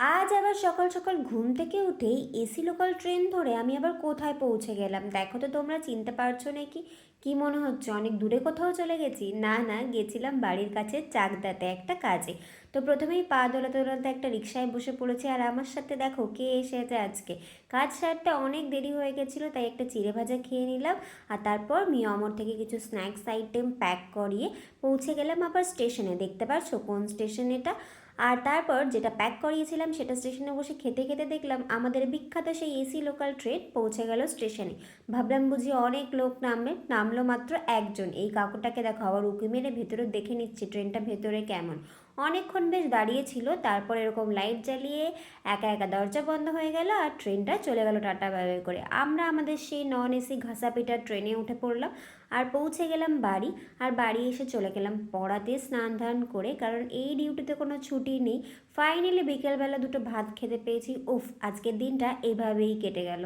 আজ আবার সকাল সকাল ঘুম থেকে উঠেই এসি লোকাল ট্রেন ধরে আমি আবার কোথায় পৌঁছে গেলাম দেখো তো, তোমরা চিনতে পারছো নাকি? কি মনে হচ্ছে অনেক দূরে কোথাও চলে গেছি? না না, গেছিলাম বাড়ির কাছে চাকদাতে একটা কাজে। তো প্রথমেই পা দোলাতে দোলাতে একটা রিক্সায় বসে পড়েছি, আর আমার সাথে দেখো কে এসেছে আজকে। কাজ সারতে অনেক দেরি হয়ে গেছিলো, তাই একটা চিড়ে ভাজা খেয়ে নিলাম। আর তারপর মিয়া অমর থেকে কিছু স্ন্যাক্স আইটেম প্যাক করিয়ে পৌঁছে গেলাম আবার স্টেশনে। দেখতে পারছো কোন স্টেশন এটা? আর তারপর যেটা প্যাক করিয়েছিলাম সেটা স্টেশনে বসে খেতে খেতে দেখলাম আমাদের বিখ্যাত সেই এসি লোকাল ট্রেন পৌঁছে গেল স্টেশনে। ভাবলাম বুঝি অনেক লোক নামবে, নামলো মাত্র একজন। এই কাকুটাকে দেখো আবার উঁকি মেরে ভেতরে দেখে নিচ্ছি ট্রেনটা ভেতরে কেমন। অনেকক্ষণ বেশ দাঁড়িয়ে ছিল, তারপর এরকম লাইট জ্বালিয়ে একা একা দরজা বন্ধ হয়ে গেল আর ট্রেনটা চলে গেল টাটা বাই বাই করে। আমরা আমাদের সেই নন এসি ঘাসা পিটা ট্রেনে উঠে পড়লাম আর পৌঁছে গেলাম বাড়ি। আর বাড়ি এসে চলে গেলাম পড়াতে স্নান ধান করে, কারণ এই ডিউটিতে কোনো ছুটি নেই। ফাইনালি বিকেলবেলা দুটো ভাত খেতে পেয়েছি। উফ, আজকের দিনটা এভাবেই কেটে গেল।